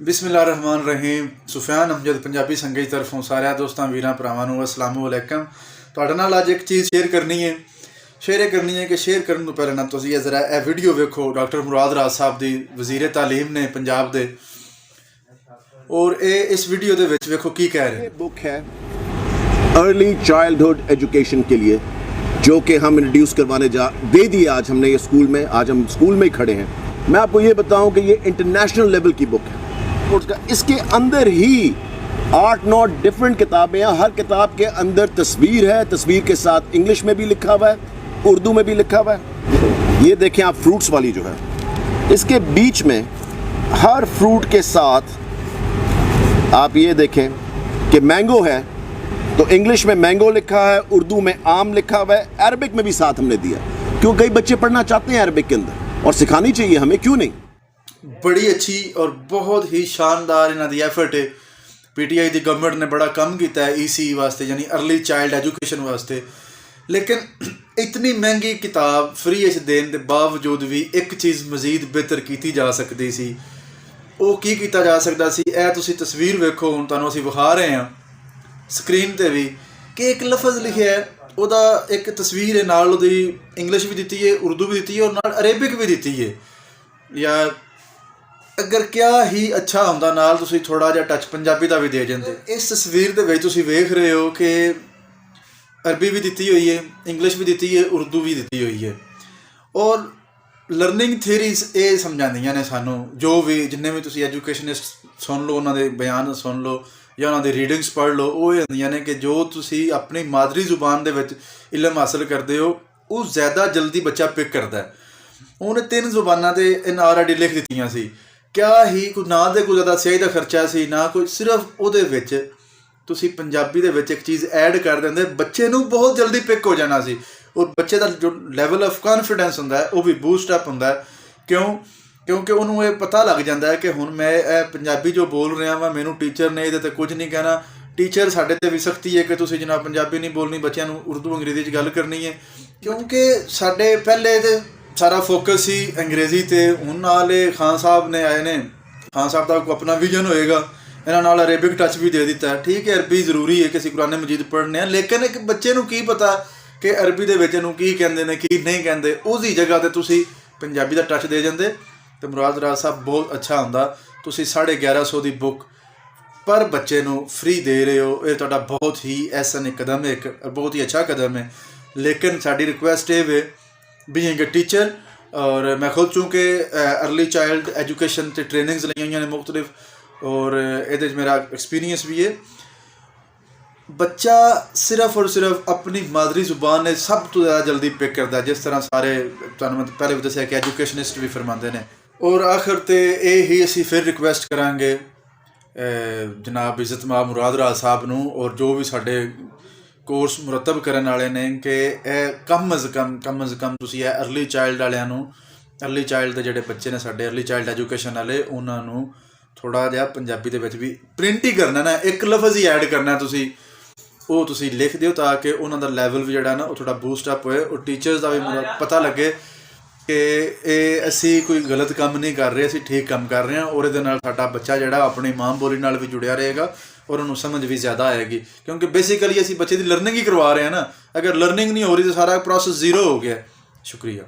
बिस्मिल्लाहिर्रहमानिर्रहीम। सुफियान अमजद पंजाबी संघ की तरफों सारे दोस्तों वीरां भरावां नूं अस्सलामु अलैकुम। तुहाडे नाल अज एक चीज़ शेयर करनी है कि शेयर करने तो पहले ना तुसीं जरा यह वीडियो वेखो। डॉक्टर मुराद राज साहब दी वज़ीर तालीम ने पंजाब दे, और ये इस वीडियो दे विच वेखो की कह रहे हैं। बुक है अर्ली चाइल्डहुड एजुकेशन के लिए, जो कि हम इंट्रोड्यूस करवाने दे दिए आज हमने ये स्कूल में। आज हम स्कूल में ही खड़े हैं। मैं आपको ये बताऊं कि ये इंटरनेशनल लेवल की बुक है। इसके अंदर ही 8-9 डिफरेंट किताबें हैं। हर किताब के अंदर तस्वीर है, तस्वीर के साथ इंग्लिश में भी लिखा हुआ है, उर्दू में भी लिखा हुआ है। ये देखें आप, फ्रूट्स वाली जो है, इसके बीच में हर फ्रूट के साथ आप ये देखें कि मैंगो है तो इंग्लिश में मैंगो लिखा है, उर्दू में आम लिखा हुआ है, अरबिक में भी साथ हमने दिया, क्यों कई बच्चे पढ़ना चाहते हैं अरबिक के अंदर और सिखानी चाहिए हमें, क्यों नहीं। बड़ी अच्छी और बहुत ही शानदार इन्हां दी एफर्ट है। PTI दी गवर्नमेंट ने बड़ा कम किया है EC वास्ते, यानी अर्ली चाइल्ड एजुकेशन वास्ते। लेकिन इतनी महंगी किताब फ्री इस देने के बावजूद भी एक चीज़ मजीद बेहतर की जा सकती सी। वो की किया जा सकता सी, ए तुसी तस्वीर वेखो, हुण तुहानूं असीं विखा रहे हैं स्क्रीन ते भी कि एक लफज लिखिया है, ਉਹਦਾ एक तस्वीर है, नाल ਉਹਦੀ इंग्लिश भी दी है, उर्दू भी दी है और नाल अरेबिक भी दी है। यार अगर क्या ही अच्छा होंदा नाल तुसी थोड़ा जिहा टच पंजाबी का भी दे जांदे। इस तस्वीर दे विच तुसी वेख रहे हो कि अरबी भी दी हुई है, इंग्लिश भी दी है, उर्दू भी दी हुई है। और लर्निंग थेरीज ये समझांदियां ने सानू, जो भी जिन्ने भी तुसी एजुकेशनिस्ट सुन लो, उन्होंने बयान सुन लो या उन्होंने रीडिंग्स पढ़ लो, वो होंदियां ने कि जो तुसी अपनी मादरी जुबान दे विच इलम हासिल करते हो वो ज़्यादा जल्दी बच्चा पिक करता है। उन्हें 3 जुबानां ते इन ऑलरेडी लिख दित्तियां सी। क्या ही कोई ना दे कोई ज़्यादा स्याही का खर्चा सी ना कोई, सिर्फ ਉਹਦੇ ਵਿੱਚ ਤੁਸੀਂ ਪੰਜਾਬੀ ਦੇ ਵਿੱਚ एक चीज़ ऐड कर देंगे, बच्चे नूं बहुत जल्दी पिक हो जाना सी। और बच्चे का जो लैवल ऑफ कॉन्फिडेंस होंदा है वो भी बूस्ट अप होंदा है। क्योंकि उन्होंने ये पता लग जाता है कि हुण मैं पंजाबी जो बोल रहा वा, मैनू टीचर ने ये कुछ नहीं कहना। टीचर साढ़े ते भी सख्ती है कि तुसीं जनाब पंजाबी नहीं बोलनी, बच्चों नूं उर्दू अंग्रेजी च गल करनी है। क्योंकि साढ़े पहले तो सारा फोकस ही अंग्रेजी ते, हुण नाल खान साहब ने आए ने, खान साहब का कोई अपना विजन होएगा, इन्हां नाल अरेबिक टच भी दे दिता है। ठीक है, अरबी जरूरी है कि असीं कुरान मजीद पढ़ने, लेकिन एक बच्चे नूं की पता कि अरबी दे विच इहनूं की कहंदे ने की नहीं कहंदे। उसदी जगह ते तुसीं पंजाबी का टच दे जांदे तो मुराद राज साहब बहुत अच्छा हुंदा। तुसीं 1150 की बुक पर बच्चे नूं फ्री दे रहे हो, ये तुहाडा बहुत ही ऐसा एक कदम है, एक बहुत ही अच्छा कदम है। लेकिन साडी रिक्वेस्ट ये वे बीइंग ए टीचर, और मैं खुद चूँकि अर्ली चाइल्ड एजुकेशन ते ट्रेनिंग्स लई हुई ने मुख्तलिफ, और ये मेरा एक्सपीरियंस भी है। बच्चा सिर्फ और सिर्फ अपनी मादरी जुबान ने सब तो ज़्यादा जल्दी पिक करता है, जिस तरह सारे तुहानूं पहले भी दस्सिया कि एजुकेशनिस्ट भी फरमाते हैं। और आखिर ते ये ही असीं फिर रिक्वेस्ट करांगे जनाब इज़्ज़त माब मुराद राज साहब नूं, और जो भी साडे कोर्स मुरतब करने वाले ने, कि कम अज़ कम तुसीं अर्ली चाइल्ड वालियां नूं, अर्ली चाइल्ड के जिहड़े बच्चे ने साडे अर्ली चाइल्ड एजुकेशन वाले, उन्हां नूं थोड़ा जिहा पंजाबी दे विच भी प्रिंट ही करना ना, एक लफज ही ऐड करना तुसीं, वो तुसीं लिख दिओ ताकि उन्हां दा लैवल भी जिहड़ा ना वो थोड़ा बूस्ट अप होए, और टीचर्स का भी पता लगे कि ये असीं कोई गलत काम नहीं कर रहे, असीं ठीक काम कर रहे हैं। और इहदे नाल साडा बच्चा जिहड़ा अपनी मां बोली नाल भी जुड़िया रहेगा और उन्होंने समझ भी ज़्यादा आएगी। क्योंकि बेसिकली असीं बच्चे की लर्निंग ही करवा रहे हैं ना, अगर लर्निंग नहीं हो रही तो सारा प्रोसेस जीरो हो गया। शुक्रिया।